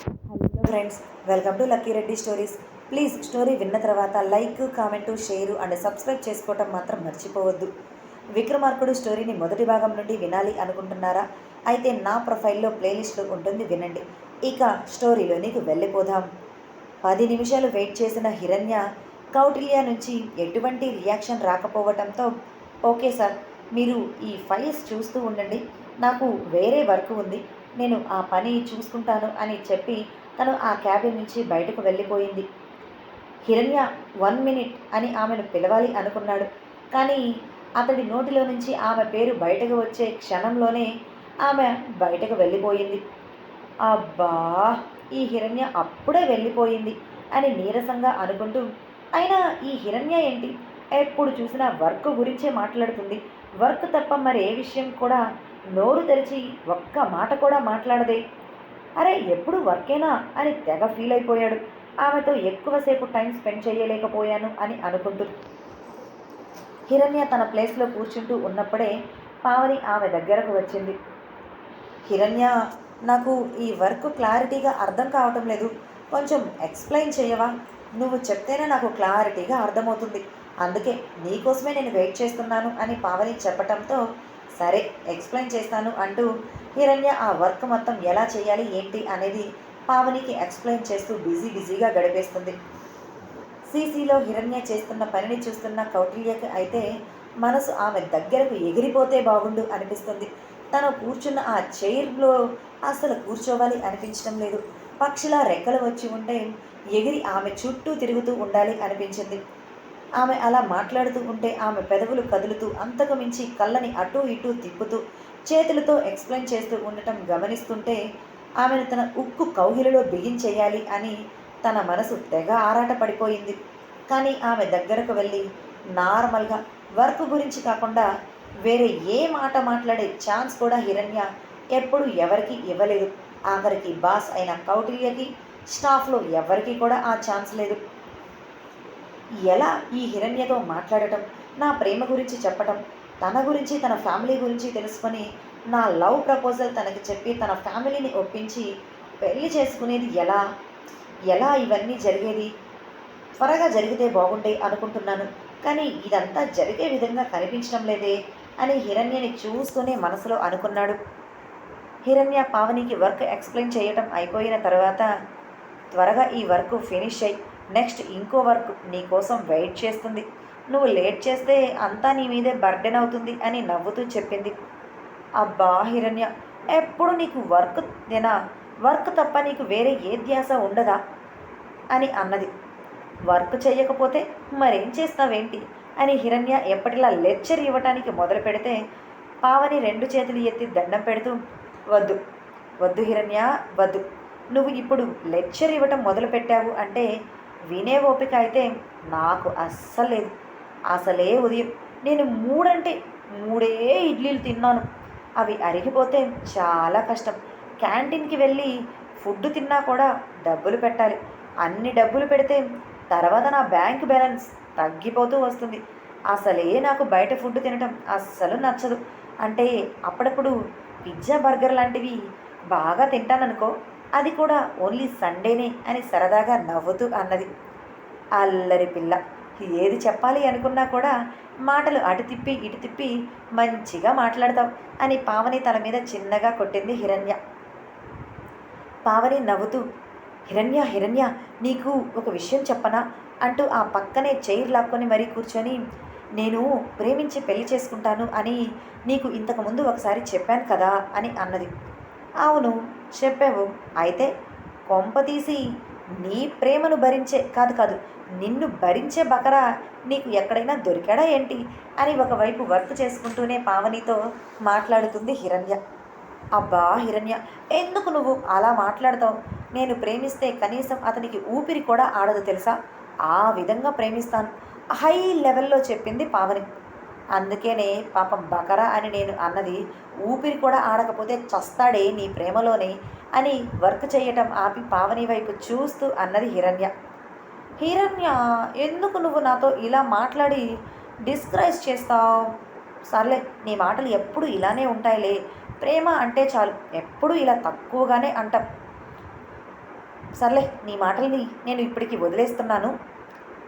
Hello friends, welcome to Lucky Reddy stories. Please story విన్న తర్వాత like, comment, share and subscribe చేసుకోవటం మాత్రం మర్చిపోవద్దు. విక్రమార్కుడు స్టోరీని మొదటి భాగం నుండి వినాలి అనుకుంటున్నారా? అయితే నా ప్రొఫైల్లో ప్లేలిస్ట్లో ఉంటుంది, వినండి. ఇక స్టోరీలోనికి వెళ్ళిపోదాం. 10 నిమిషాలు వెయిట్ చేసిన హిరణ్య కౌటిల్య నుంచి ఎటువంటి రియాక్షన్ రాకపోవటంతో, ఓకే సార్, మీరు ఈ ఫైల్స్ చూస్తూ ఉండండి, నాకు వేరే వర్క్ ఉంది, నేను ఆ పని చూసుకుంటాను అని చెప్పి తను ఆ క్యాబిన్ నుంచి బయటకు వెళ్ళిపోయింది. హిరణ్య 1 మినిట్ అని ఆమెను పిలవాలి అనుకున్నాడు. కానీ అతడి నోటిలో నుంచి ఆమె పేరు బయటకు వచ్చే క్షణంలోనే ఆమె బయటకు వెళ్ళిపోయింది. అబ్బా, ఈ హిరణ్య అప్పుడే వెళ్ళిపోయింది అని నీరసంగా అనుకుంటూ, అయినా ఈ హిరణ్య ఏంటి ఎప్పుడు చూసినా వర్క్ గురించే మాట్లాడుతుంది, వర్క్ తప్ప మరే విషయం కూడా నోరు తెరిచి ఒక్క మాట కూడా మాట్లాడదే, అరే ఎప్పుడు వర్కేనా అని తెగ ఫీల్ అయిపోయాడు. ఆమెతో ఎక్కువసేపు టైం స్పెండ్ చేయలేకపోయాను అని అనుకుంటూ హిరణ్య తన ప్లేస్లో కూర్చుంటూ ఉన్నప్పుడే పావని ఆమె దగ్గరకు వచ్చింది. హిరణ్య, నాకు ఈ వర్క్ క్లారిటీగా అర్థం కావటం లేదు, కొంచెం ఎక్స్ప్లెయిన్ చేయవా? నువ్వు చెప్తేనే నాకు క్లారిటీగా అర్థమవుతుంది, అందుకే నీకోసమే నేను వెయిట్ చేస్తున్నాను అని పావని చెప్పటంతో, సరే ఎక్స్ప్లెయిన్ చేస్తాను అంటూ హిరణ్య ఆ వర్క్ మొత్తం ఎలా చేయాలి ఏంటి అనేది పావనికి ఎక్స్ప్లెయిన్ చేస్తూ బిజీగా గడిపేస్తుంది. సీసీలో హిరణ్య చేస్తున్న పనిని చూస్తున్న కౌటిల్యకి అయితే మనసు ఆమె దగ్గరకు ఎగిరిపోతే బాగుండు అనిపిస్తుంది. తను కూర్చున్న ఆ చైర్లో అసలు కూర్చోవాలి అనిపించడం లేదు. పక్షిలా రెక్కలు వచ్చి ఉంటే ఎగిరి ఆమె చుట్టూ తిరుగుతూ ఉండాలి అనిపించింది. ఆమె అలా మాట్లాడుతూ ఉంటే ఆమె పెదవులు కదులుతూ, అంతకు మించి కళ్ళని అటూ ఇటూ తిప్పుతూ, చేతులతో ఎక్స్ప్లెయిన్ చేస్తూ ఉండటం గమనిస్తుంటే ఆమెను తన ఉక్కు కౌగిలిలో బిగించేయాలి అని తన మనసు తెగ ఆరాట పడిపోయింది. కానీ ఆమె దగ్గరకు వెళ్ళి నార్మల్గా వర్క్ గురించి కాకుండా వేరే ఏ మాట మాట్లాడే ఛాన్స్ కూడా హిరణ్య ఎప్పుడు ఎవరికి ఇవ్వలేదు. ఆఖరికి బాస్ అయిన కౌటిల్యకి, స్టాఫ్లో ఎవరికి కూడా ఆ ఛాన్స్ లేదు. ఎలా ఈ హిరణ్యతో మాట్లాడటం, నా ప్రేమ గురించి చెప్పటం, తన గురించి తన ఫ్యామిలీ గురించి తెలుసుకొని నా లవ్ ప్రపోజల్ తనకి చెప్పి తన ఫ్యామిలీని ఒప్పించి పెళ్లి చేసుకునేది ఎలా? ఎలా ఇవన్నీ జరిగేది? త్వరగా జరిగితే బాగుండే అనుకుంటున్నాను, కానీ ఇదంతా జరిగే విధంగా కనిపించడం లేదే అని హిరణ్యని చూస్తూనే మనసులో అనుకున్నాడు. హిరణ్య పావనికి వర్క్ ఎక్స్ప్లెయిన్ చేయటం అయిపోయిన తర్వాత, త్వరగా ఈ వర్క్ ఫినిష్ అయ్యి నెక్స్ట్ ఇంకో వర్క్ నీ కోసం వెయిట్ చేస్తుంది, నువ్వు లేట్ చేస్తే అంతా నీ మీదే బర్డెన్ అవుతుంది అని నవ్వుతూ చెప్పింది. అబ్బా హిరణ్య, ఎప్పుడు నీకు వర్క్ తప్ప నీకు వేరే ఏ ధ్యాస ఉండదా అని అన్నది. వర్క్ చేయకపోతే మరేం చేస్తావేంటి అని హిరణ్య ఎప్పటిలా లెక్చర్ ఇవ్వటానికి మొదలు పెడితే పావని 2 చేతులు ఎత్తి దండం పెడుతూ, వద్దు వద్దు హిరణ్య, వద్దు, నువ్వు ఇప్పుడు లెక్చర్ ఇవ్వటం మొదలుపెట్టావు అంటే వినే ఓపిక అయితే నాకు అస్సలు లేదు. అసలే ఉదయం నేను 3 ఇడ్లీలు తిన్నాను, అవి అరిగిపోతే చాలా కష్టం. క్యాంటీన్కి వెళ్ళి ఫుడ్ తిన్నా కూడా డబ్బులు పెట్టాలి, అన్ని డబ్బులు పెడితే తర్వాత నా బ్యాంక్ బ్యాలెన్స్ తగ్గిపోతూ వస్తుంది. అసలే నాకు బయట ఫుడ్ తినటం అస్సలు నచ్చదు. అంటే అప్పుడప్పుడు పిజ్జా, బర్గర్ లాంటివి బాగా తింటాననుకో, అది కూడా ఓన్లీ సండేనే అని సరదాగా నవ్వుతూ అన్నది. అల్లరి పిల్ల, ఏది చెప్పాలి అనుకున్నా కూడా మాటలు అటు తిప్పి ఇటు తిప్పి మంచిగా మాట్లాడతావు అని పావని తల మీద చిన్నగా కొట్టింది హిరణ్య. పావని నవ్వుతూ, హిరణ్య హిరణ్య, నీకు ఒక విషయం చెప్పనా అంటూ ఆ పక్కనే చైర్ లాక్కొని మరీ కూర్చొని, నేను ప్రేమించి పెళ్లి చేసుకుంటాను అని నీకు ఇంతకుముందు ఒకసారి చెప్పాను కదా అని అన్నది. అవును చెప్పావు, అయితే కొంపతీసి నీ ప్రేమను భరించే కాదు కాదు నిన్ను భరించే బకరా నీకు ఎక్కడైనా దొరికాడా ఏంటి అని ఒకవైపు వర్క్ చేసుకుంటూనే పావనితో మాట్లాడుతుంది హిరణ్య. అబ్బా హిరణ్య, ఎందుకు నువ్వు అలా మాట్లాడతావు? నేను ప్రేమిస్తే కనీసం అతనికి ఊపిరి కూడా ఆడదు తెలుసా, ఆ విధంగా ప్రేమిస్తాను హై లెవెల్లో చెప్పింది పావని. అందుకేనే పాపం బకరా అని నేను అన్నది, ఊపిరి కూడా ఆడకపోతే చస్తాడే నీ ప్రేమలోనే అని వర్క్ చేయటం ఆపి పావని వైపు చూస్తూ అన్నది హిరణ్య. హిరణ్య, ఎందుకు నువ్వు నాతో ఇలా మాట్లాడి డిస్కరేజ్ చేస్తావు? సర్లే, నీ మాటలు ఎప్పుడు ఇలానే ఉంటాయిలే, ప్రేమ అంటే చాలు ఎప్పుడు ఇలా తక్కువగానే అంటాం. సర్లే నీ మాటల్ని నేను ఇప్పటికి వదిలేస్తున్నాను.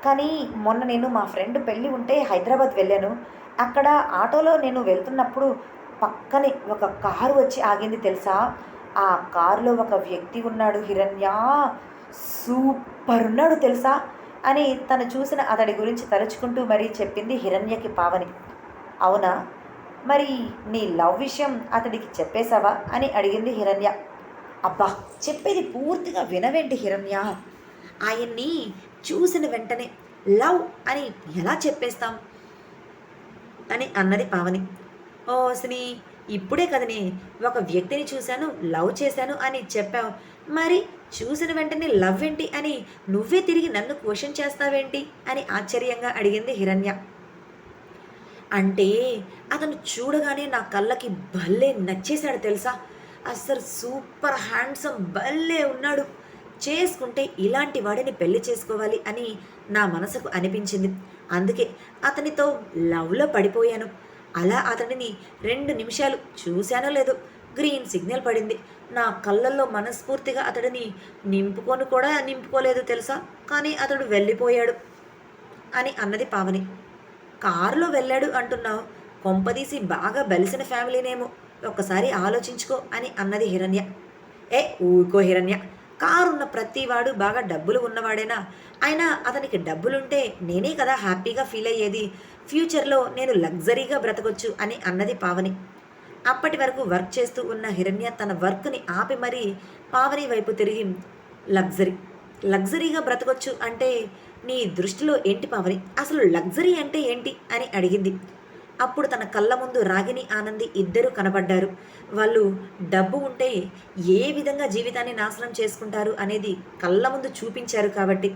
కానీ మొన్న నేను మా ఫ్రెండ్ పెళ్ళి ఉంటే హైదరాబాద్ వెళ్ళాను. అక్కడ ఆటోలో నేను వెళ్తున్నప్పుడు పక్కనే ఒక కారు వచ్చి ఆగింది తెలుసా? ఆ కారులో ఒక వ్యక్తి ఉన్నాడు హిరణ్య. సూపర్ ఉన్నాడు తెలుసా? అని తను చూసిన అతడి గురించి తలుచుకుంటూ మరీ చెప్పింది హిరణ్యకి పావని. అవునా? మరి నీ లవ్ విషయం అతడికి చెప్పేశావా అని అడిగింది హిరణ్య. అబ్బా, చెప్పేది పూర్తిగా వినవేంటి హిరణ్య? ఆయన్ని చూసిన వెంటనే లవ్ అని ఎలా చెప్పేస్తాం అని అన్నది పావని. ఓ సిని, ఇప్పుడే కదని ఒక వ్యక్తిని చూశాను, లవ్ చేశాను అని చెప్పావు. మరి చూసిన వెంటనే లవ్ ఏంటి అని నువ్వే తిరిగి నన్ను క్వశ్చన్ చేస్తావేంటి అని ఆశ్చర్యంగా అడిగింది హిరణ్య. అంటే అతను చూడగానే నా కళ్ళకి భలే నచ్చేశాడు తెలుసా? అస్సలు సూపర్ హ్యాండ్సమ్ భలే ఉన్నాడు. చేసుకుంటే ఇలాంటి వాడిని పెళ్లి చేసుకోవాలి అని నా మనసుకు అనిపించింది. అందుకే అతనితో లవ్లో పడిపోయాను. అలా అతడిని 2 నిమిషాలు చూశానో లేదో గ్రీన్ సిగ్నల్ పడింది. నా కళ్ళల్లో మనస్ఫూర్తిగా అతడిని నింపుకొని కూడా నింపుకోలేదు తెలుసా? కానీ అతడు వెళ్ళిపోయాడు అని అన్నది పావని. కారులో వెళ్ళాడు అంటున్నావు, కొంపదీసి బాగా బలిసిన ఫ్యామిలీనేమో, ఒక్కసారి ఆలోచించుకో అని అన్నది హిరణ్య. ఏ ఊరుకో హిరణ్య, కారున్న ప్రతివాడు బాగా డబ్బులు ఉన్నవాడేనా? అయినా అతనికి డబ్బులుంటే నేనే కదా హ్యాపీగా ఫీల్ అయ్యేది. ఫ్యూచర్లో నేను లగ్జరీగా బ్రతకొచ్చు అని అన్నది పావని. అప్పటి వరకు వర్క్ చేస్తూ ఉన్న హిరణ్య తన వర్క్ని ఆపి మరీ పావని వైపు తిరిగి, లగ్జరీ లగ్జరీగా బ్రతకొచ్చు అంటే నీ దృష్టిలో ఏంటి పావని? అసలు లగ్జరీ అంటే ఏంటి అని అడిగింది. అప్పుడు తన కళ్ళ ముందు రాగిని, ఆనంది ఇద్దరూ కనబడ్డారు. వాళ్ళు డబ్బు ఉంటే ఏ విధంగా జీవితాన్ని నాశనం చేసుకుంటారు అనేది కళ్ళ ముందు చూపించారు కాబట్టి.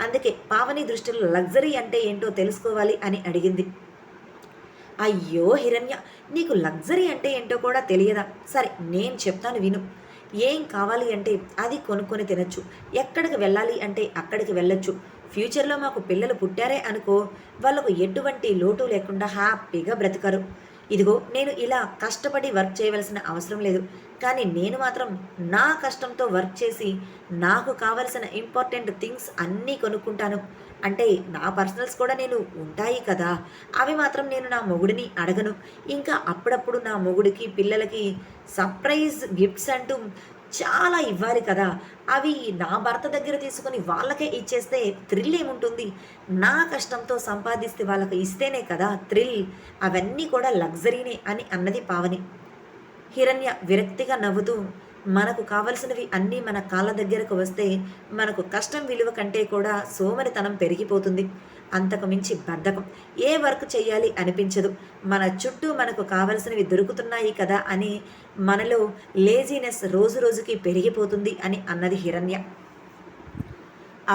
అందుకే పావని దృష్టిలో లగ్జరీ అంటే ఏంటో తెలుసుకోవాలి అని అడిగింది. అయ్యో హిరణ్య, నీకు లగ్జరీ అంటే ఏంటో కూడా తెలియదా? సరే నేను చెప్తాను విను. ఏం కావాలి అంటే అది కొనుక్కొని తినచ్చు, ఎక్కడికి వెళ్ళాలి అంటే అక్కడికి వెళ్ళొచ్చు. ఫ్యూచర్లో మాకు పిల్లలు పుట్టారే అనుకో, వాళ్ళకు ఎటువంటి లోటు లేకుండా హ్యాపీగా బ్రతకరు. ఇదిగో నేను ఇలా కష్టపడి వర్క్ చేయవలసిన అవసరం లేదు, కానీ నేను మాత్రం నా కష్టంతో వర్క్ చేసి నాకు కావలసిన ఇంపార్టెంట్ థింగ్స్ అన్నీ కొనుక్కుంటాను. అంటే నా పర్సనల్స్ కూడా నేను ఉంటాయి కదా, అవి మాత్రం నేను నా మొగుడిని అడగను. ఇంకా అప్పుడప్పుడు నా మొగుడికి పిల్లలకి సర్ప్రైజ్ గిఫ్ట్స్ అంటూ చాలా ఇవ్వాలి కదా, అవి నా భర్త దగ్గర తీసుకొని వాళ్ళకే ఇచ్చేస్తే థ్రిల్ ఏముంటుంది? నా కష్టంతో సంపాదిస్తే వాళ్ళకి ఇస్తేనే కదా థ్రిల్. అవన్నీ కూడా లగ్జరీనే అని అన్నది పావని. హిరణ్య విరక్తిగా నవ్వుతూ, మనకు కావలసినవి అన్నీ మన కాళ్ళ దగ్గరకు వస్తే మనకు కష్టం విలువ కంటే కూడా సోమరితనం పెరిగిపోతుంది. అంతకు మించి బద్ధకం, ఏ వర్క్ చేయాలి అనిపించదు. మన చుట్టూ మనకు కావలసినవి దొరుకుతున్నాయి కదా అని మనలో లేజీనెస్ రోజు రోజుకి పెరిగిపోతుంది అని అన్నది హిరణ్య.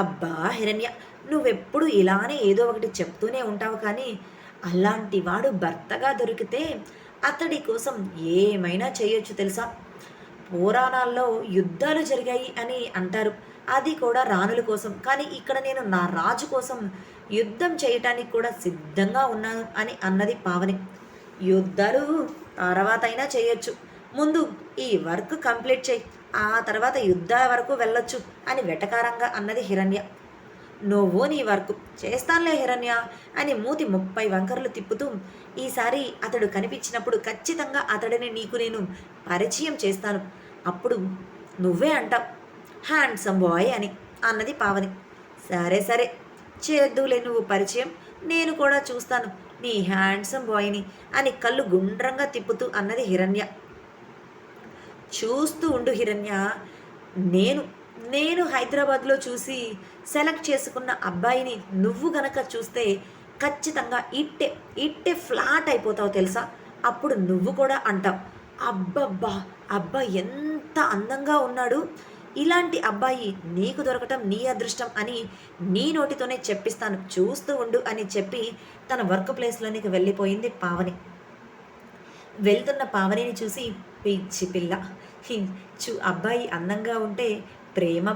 అబ్బా హిరణ్య, నువ్వెప్పుడు ఇలానే ఏదో ఒకటి చెప్తూనే ఉంటావు, కానీ అలాంటి వాడు భర్తగా దొరికితే అతడి కోసం ఏమైనా చేయొచ్చు తెలుసా? పురాణాల్లో యుద్ధాలు జరిగాయి అని అంటారు, అది కూడా రాణుల కోసం. కానీ ఇక్కడ నేను నా రాజు కోసం యుద్ధం చేయటానికి కూడా సిద్ధంగా ఉన్నాను అని అన్నది పావని. యుద్ధాలు తర్వాత అయినా చేయొచ్చు, ముందు ఈ వర్క్ కంప్లీట్ చేయి, ఆ తర్వాత యుద్ధాల వరకు వెళ్ళొచ్చు అని వెటకారంగా అన్నది హిరణ్య. నువ్వు నీ వర్క్ చేస్తానులే హిరణ్య అని మూతి 30 వంకరలు తిప్పుతూ, ఈసారి అతడు కనిపించినప్పుడు ఖచ్చితంగా అతడిని నీకు నేను పరిచయం చేస్తాను, అప్పుడు నువ్వే అంటావు హ్యాండ్సమ్ బాయ్ అని అన్నది పావని. సరే సరే చేద్దులే నువ్వు పరిచయం, నేను కూడా చూస్తాను నీ హ్యాండ్సమ్ బాయ్ని అని కళ్ళు గుండ్రంగా తిప్పుతూ అన్నది హిరణ్య. చూస్తూ ఉండు హిరణ్య, నేను నేను హైదరాబాద్లో చూసి సెలెక్ట్ చేసుకున్న అబ్బాయిని నువ్వు గనక చూస్తే ఖచ్చితంగా ఇట్టే ఇట్టే ఫ్లాట్ అయిపోతావు తెలుసా? అప్పుడు నువ్వు కూడా అంటావు, అబ్బబ్బా అబ్బా ఎంత అందంగా ఉన్నాడు, ఇలాంటి అబ్బాయి నీకు దొరకటం నీ అదృష్టం అని నీ నోటితోనే చెప్పిస్తాను, చూస్తూ ఉండు అని చెప్పి తన వర్క్ ప్లేస్లోనికి వెళ్ళిపోయింది పావని. వెళ్తున్న పావనిని చూసి, పిచ్చి పిల్ల, అబ్బాయి అందంగా ఉంటే ప్రేమ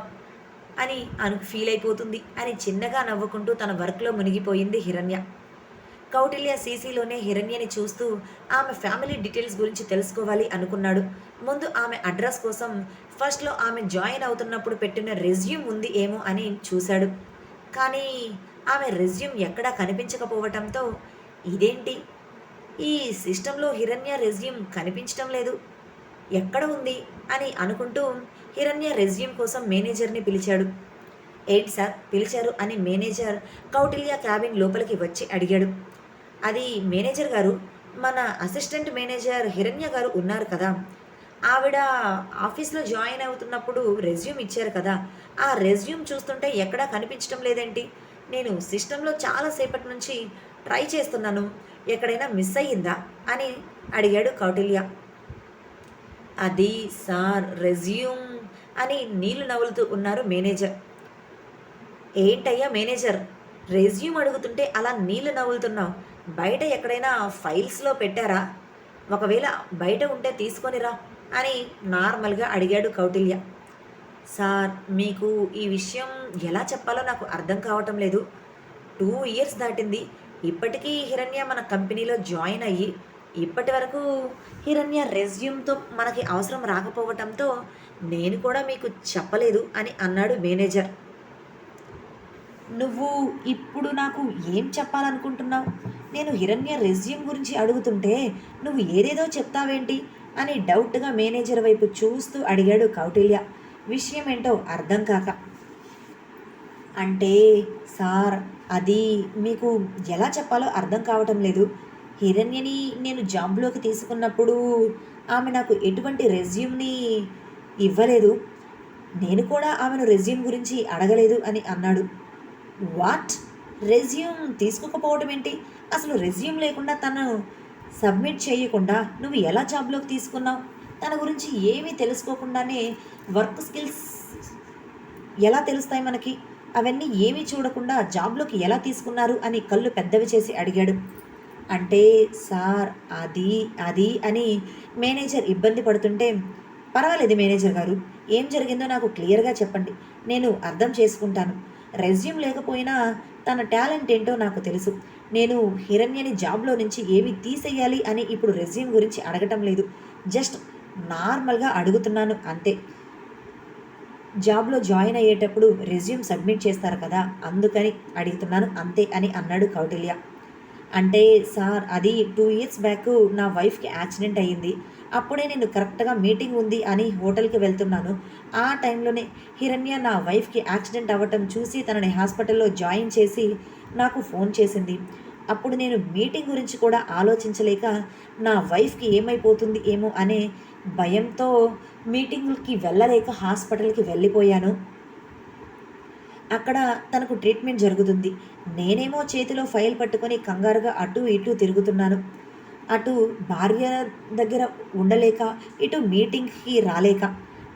అని ఫీల్ అయిపోతుంది అని చిన్నగా నవ్వుకుంటూ తన వర్క్లో మునిగిపోయింది హిరణ్య. కౌటిల్య సీసీలోనే హిరణ్యని చూస్తూ ఆమె ఫ్యామిలీ డీటెయిల్స్ గురించి తెలుసుకోవాలి అనుకున్నాడు. ముందు ఆమె అడ్రస్ కోసం ఫస్ట్‌లో ఆమె జాయిన్ అవుతున్నప్పుడు పెట్టిన రెజ్యూమ్ ఉంది ఏమో అని చూశాడు. కానీ ఆమె రెజ్యూమ్ ఎక్కడా కనిపించకపోవటంతో ఇదేంటి? ఈ సిస్టంలో హిరణ్య రెజ్యూమ్ కనిపించటం లేదు. ఎక్కడ ఉంది అని అనుకుంటూ హిరణ్య రెజ్యూమ్ కోసం మేనేజర్‌ని పిలిచాడు. ఏంటి సార్ పిలిచారు అని మేనేజర్ కౌటిల్య క్యాబిన్ లోపలికి వచ్చి అడిగాడు. అది మేనేజర్ గారు, మన అసిస్టెంట్ మేనేజర్ హిరణ్య గారు ఉన్నారు కదా! ఆవిడ ఆఫీస్‌లో జాయిన్ అవుతున్నప్పుడు రెజ్యూమ్ ఇచ్చారు కదా! ఆ రెజ్యూమ్ చూస్తుంటే ఎక్కడా కనిపించటం లేదేంటి? నేను సిస్టంలో చాలా సేపటి నుంచి ట్రై చేస్తున్నాను. ఎక్కడైనా మిస్ అయ్యిందా? అని అడిగాడు కౌటిల్య. అది సార్ రెజ్యూమ్ అని నీళ్లు నములుతూ ఉన్నారు మేనేజర్. ఏంటయ్యా మేనేజర్, రెజ్యూమ్ అడుగుతుంటే అలా నీళ్లు నవ్వులుతున్నావు? బయట ఎక్కడైనా ఫైల్స్‌లో పెట్టారా? ఒకవేళ బయట ఉంటే తీసుకొనిరా అని నార్మల్‌గా అడిగాడు కౌటిల్య. సార్ మీకు ఈ విషయం ఎలా చెప్పాలో నాకు అర్థం కావటం లేదు. 2 ఇయర్స్ దాటింది. ఇప్పటికీ హిరణ్య మన కంపెనీలో జాయిన్ అయ్యి ఇప్పటి వరకు హిరణ్య రెజ్యూమ్‌తో మనకి అవసరం రాకపోవటంతో నేను కూడా మీకు చెప్పలేదు అని అన్నాడు మేనేజర్. నువ్వు ఇప్పుడు నాకు ఏం చెప్పాలనుకుంటున్నావు? నేను హిరణ్య రెజ్యూమ్ గురించి అడుగుతుంటే నువ్వు ఏదేదో చెప్తావేంటి అని డౌట్గా మేనేజర్ వైపు చూస్తూ అడిగాడు కౌటిల్య, విషయం ఏంటో అర్థం కాక. అంటే సార్, అది మీకు ఎలా చెప్పాలో అర్థం కావటం లేదు. హిరణ్యని నేను జాబ్లోకి తీసుకున్నప్పుడు ఆమె నాకు ఎటువంటి రెజ్యూమ్ని ఇవ్వలేదు. నేను కూడా ఆమెను రెజ్యూమ్ గురించి అడగలేదు అని అన్నాడు. వాట్? రెజ్యూమ్ తీసుకోకపోవడం ఏంటి? అసలు రెజ్యూమ్ లేకుండా తను సబ్మిట్ చేయకుండా నువ్వు ఎలా జాబ్లోకి తీసుకున్నావు? తన గురించి ఏమీ తెలుసుకోకుండానే వర్క్ స్కిల్స్ ఎలా తెలుస్తాయి మనకి? అవన్నీ ఏమీ చూడకుండా జాబ్లోకి ఎలా తీసుకున్నారు అని కళ్ళు పెద్దవి చేసి అడిగాడు. అంటే సార్, అది అది అని మేనేజర్ ఇబ్బంది పడుతుంటే, పర్వాలేదు మేనేజర్ గారు, ఏం జరిగిందో నాకు క్లియర్గా చెప్పండి, నేను అర్థం చేసుకుంటాను. రెజ్యూమ్ లేకపోయినా తన టాలెంట్ ఏంటో నాకు తెలుసు. నేను హిరణ్యని జాబ్లో నుంచి ఏమి తీసేయాలి అని ఇప్పుడు రెజ్యూమ్ గురించి అడగటం లేదు. జస్ట్ నార్మల్గా అడుగుతున్నాను అంతే. జాబ్లో జాయిన్ అయ్యేటప్పుడు రెజ్యూమ్ సబ్మిట్ చేస్తారు కదా, అందుకని అడుగుతున్నాను అంతే అని అన్నాడు కౌటిల్య. అంటే సార్, అది 2 ఇయర్స్ బ్యాక్ నా వైఫ్కి యాక్సిడెంట్ అయ్యింది. అప్పుడే నేను కరెక్ట్గా మీటింగ్ ఉంది అని హోటల్కి వెళ్తున్నాను. ఆ టైంలోనే హిరణ్య నా వైఫ్కి యాక్సిడెంట్ అవ్వటం చూసి తనని హాస్పిటల్లో జాయిన్ చేసి నాకు ఫోన్ చేసింది. అప్పుడు నేను మీటింగ్ గురించి కూడా ఆలోచించలేక నా వైఫ్కి ఏమైపోతుంది ఏమో అనే భయంతో మీటింగ్కి వెళ్ళలేక హాస్పిటల్కి వెళ్ళిపోయాను. అక్కడ తనకు ట్రీట్మెంట్ జరుగుతుంది. నేనేమో చేతిలో ఫైల్ పట్టుకొని కంగారుగా అటు ఇటు తిరుగుతున్నాను. అటు భార్య దగ్గర ఉండలేక, ఇటు మీటింగ్‌కి రాలేక.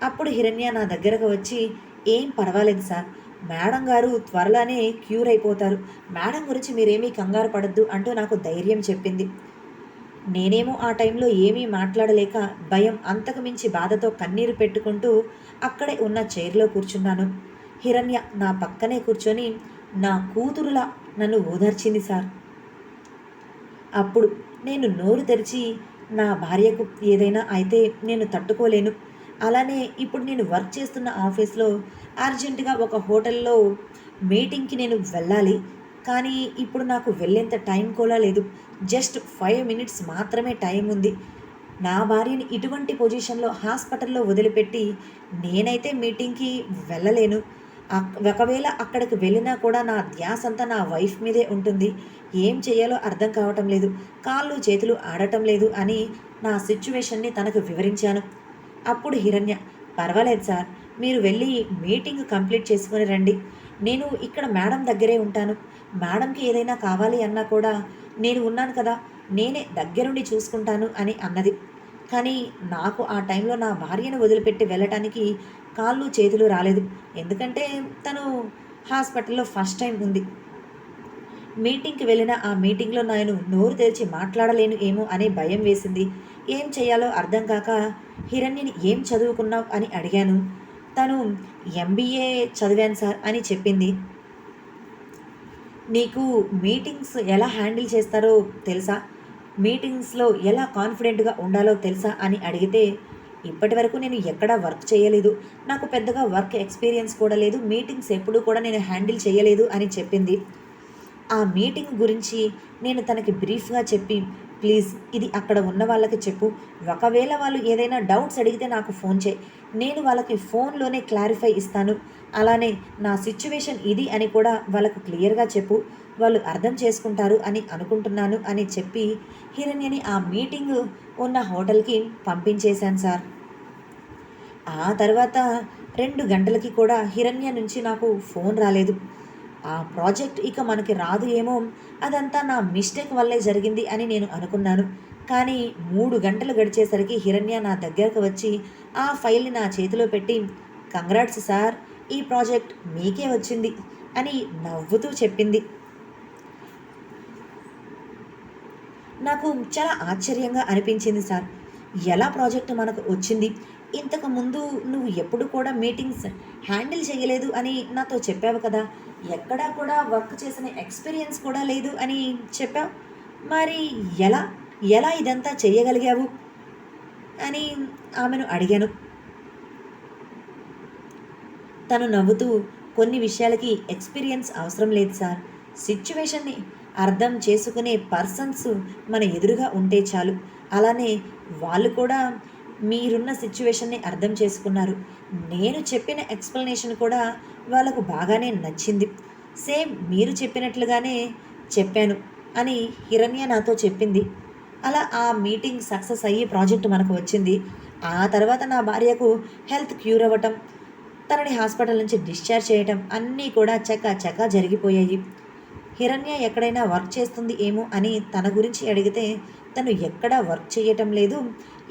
అప్పుడు హిరణ్య నా దగ్గరకు వచ్చి, "ఏం పర్వాలేదు సార్, మేడం గారు త్వరలోనే క్యూర్ అయిపోతారు. మేడం గురించి మీరేమీ కంగారు పడొద్దు" అంటూ నాకు ధైర్యం చెప్పింది. నేనేమో ఆ టైంలో ఏమీ మాట్లాడలేక భయం అంతకు మించి బాధతో కన్నీరు పెట్టుకుంటూ అక్కడే ఉన్న చైర్‌లో కూర్చున్నాను. హిరణ్య నా పక్కనే కూర్చొని నా కూతురులా నన్ను ఓదార్చింది సార్. అప్పుడు నేను నోరు తెరిచి, నా భార్యకు ఏదైనా అయితే నేను తట్టుకోలేను. అలానే ఇప్పుడు నేను వర్క్ చేస్తున్న ఆఫీస్లో అర్జెంటుగా ఒక హోటల్లో మీటింగ్కి నేను వెళ్ళాలి. కానీ ఇప్పుడు నాకు వెళ్ళేంత టైం కూడా లేదు. జస్ట్ 5 మినిట్స్ మాత్రమే టైం ఉంది. నా భార్యని ఇటువంటి పొజిషన్లో హాస్పిటల్లో వదిలిపెట్టి నేనైతే మీటింగ్కి వెళ్ళలేను. ఒకవేళ అక్కడికి వెళ్ళినా కూడా నా ధ్యాస అంతా నా వైఫ్ మీదే ఉంటుంది. ఏం చేయాలో అర్థం కావటం లేదు. కాళ్ళు చేతులు ఆడటం లేదు అని నా సిచ్యువేషన్ని తనకు వివరించాను. అప్పుడు హిరణ్య, "పర్వాలేదు సార్, మీరు వెళ్ళి మీటింగ్ కంప్లీట్ చేసుకొని రండి. నేను ఇక్కడ మేడం దగ్గరే ఉంటాను. మేడంకి ఏదైనా కావాలి అన్నా కూడా నేను ఉన్నాను కదా, నేనే దగ్గరుండి చూసుకుంటాను" అని అన్నది. కానీ నాకు ఆ టైంలో నా భార్యను వదిలిపెట్టి వెళ్ళటానికి కాళ్ళు చేతులు రాలేదు. ఎందుకంటే తను హాస్పిటల్లో ఫస్ట్ టైం ఉంది. మీటింగ్కి వెళ్ళిన ఆ మీటింగ్లో నేను నోరు తెరిచి మాట్లాడలేను ఏమో అనే భయం వేసింది. ఏం చేయాలో అర్థం కాక హిరణ్యని ఏం చదువుకున్నావు అని అడిగాను. తను ఎంబీఏ చదివాను సార్ అని చెప్పింది. నీకు మీటింగ్స్ ఎలా హ్యాండిల్ చేస్తారో తెలుసా? మీటింగ్స్‌లో ఎలా కాన్ఫిడెంట్‌గా ఉండాలో తెలుసా అని అడిగితే, ఇప్పటివరకు నేను ఎక్కడా వర్క్ చేయలేదు. నాకు పెద్దగా వర్క్ ఎక్స్‌పీరియన్స్ కూడా లేదు. మీటింగ్స్ ఎప్పుడూ కూడా నేను హ్యాండిల్ చేయలేదు అని చెప్పింది. ఆ మీటింగ్ గురించి నేను తనకి బ్రీఫ్‌గా చెప్పి, "ప్లీజ్ ఇది అక్కడ ఉన్న వాళ్ళకి చెప్పు. ఒకవేళ వాళ్ళు ఏదైనా డౌట్స్ అడిగితే నాకు ఫోన్ చేయి. నేను వాళ్ళకి ఫోన్‌లోనే క్లారిఫై ఇస్తాను. అలానే నా సిట్యుయేషన్ ఇది అని కూడా వాళ్ళకు క్లియర్‌గా చెప్పు. వాళ్ళు అర్థం చేసుకుంటారు అని అనుకుంటున్నాను" అని చెప్పి హిరణ్యని ఆ మీటింగ్ ఉన్న హోటల్‌కి పంపించేశాను సార్. ఆ తర్వాత 2 గంటలకి కూడా హిరణ్య నుంచి నాకు ఫోన్ రాలేదు. ఆ ప్రాజెక్ట్ ఇక మనకి రాదు ఏమో, అదంతా నా మిస్టేక్ వల్లే జరిగింది అని నేను అనుకున్నాను. కానీ 3 గంటలు గడిచేసరికి హిరణ్య నా దగ్గరకు వచ్చి ఆ ఫైల్‌ని నా చేతిలో పెట్టి, "కంగ్రాట్స్ సార్! ఈ ప్రాజెక్ట్ మీకే వచ్చింది" అని నవ్వుతూ చెప్పింది. నాకు చాలా ఆశ్చర్యంగా అనిపించింది సార్. ఎలా ప్రాజెక్ట్ మనకు వచ్చింది? ఇంతకుముందు నువ్వు ఎప్పుడు కూడా మీటింగ్స్ హ్యాండిల్ చేయలేదు అని నాతో చెప్పావు కదా! ఎక్కడా కూడా వర్క్ చేసిన ఎక్స్‌పీరియన్స్ కూడా లేదు అని చెప్పావు. మరి ఎలా? ఎలా ఇదంతా చేయగలిగావు? అని ఆమెను అడిగాను. తను నవ్వుతూ, "కొన్ని విషయాలకి ఎక్స్‌పీరియన్స్ అవసరం లేదు సార్. సిట్యుయేషన్‌ని అర్థం చేసుకునే పర్సన్స్ మన ఎదురుగా ఉంటే చాలు. అలానే వాళ్ళు కూడా మీరున్న సిట్యుయేషన్‌ని అర్థం చేసుకున్నారు. నేను చెప్పిన ఎక్స్‌ప్లనేషన్ కూడా వాళ్ళకు బాగానే నచ్చింది. సేమ్ మీరు చెప్పినట్లుగానే చెప్పాను" అని హిరణ్య నాతో చెప్పింది. అలా ఆ మీటింగ్ సక్సెస్ అయ్యి ప్రాజెక్ట్ మనకు వచ్చింది. ఆ తర్వాత నా భార్యకు హెల్త్ క్యూర్ అవ్వటం, తనని హాస్పిటల్ నుంచి డిశ్చార్జ్ చేయటం అన్నీ కూడా చకాచకా జరిగిపోయాయి. హిరణ్య ఎక్కడైనా వర్క్ చేస్తుంది ఏమో అని తన గురించి అడిగితే, తను ఎక్కడా వర్క్ చేయటం లేదు.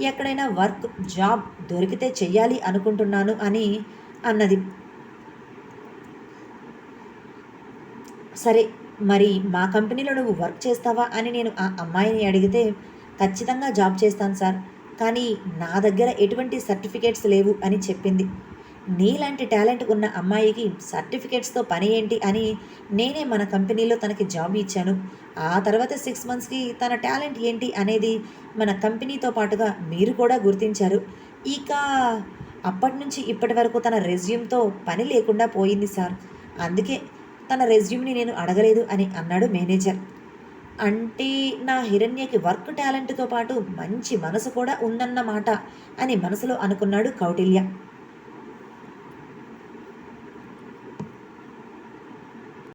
ఎక్కడైనా వర్క్ జాబ్ దొరికితే చెయ్యాలి అనుకుంటున్నాను అని అన్నది. సరే, మరి మా కంపెనీలో నువ్వు వర్క్ చేస్తావా అని నేను ఆ అమ్మాయిని అడిగితే, ఖచ్చితంగా జాబ్ చేస్తాను సార్. కానీ నా దగ్గర ఎటువంటి సర్టిఫికేట్స్ లేవు అని చెప్పింది. నీలాంటి టాలెంట్ ఉన్న అమ్మాయికి సర్టిఫికేట్స్‌తో పని ఏంటి అని నేనే మన కంపెనీలో తనకి జాబ్ ఇచ్చాను. ఆ తర్వాత 6 మంత్స్‌కి తన టాలెంట్ ఏంటి అనేది మన కంపెనీతో పాటుగా మీరు కూడా గుర్తించారు. ఇక అప్పటినుంచి ఇప్పటి వరకు తన రెజ్యూమ్‌తో పని లేకుండా పోయింది సార్. అందుకే తన రెజ్యూమ్‌ని నేను అడగలేదు అని అన్నాడు మేనేజర్. అంటే నా హిరణ్యకి వర్క్ టాలెంట్‌తో పాటు మంచి మనసు కూడా ఉందన్నమాట అని మనసులో అనుకున్నాడు కౌటిల్య.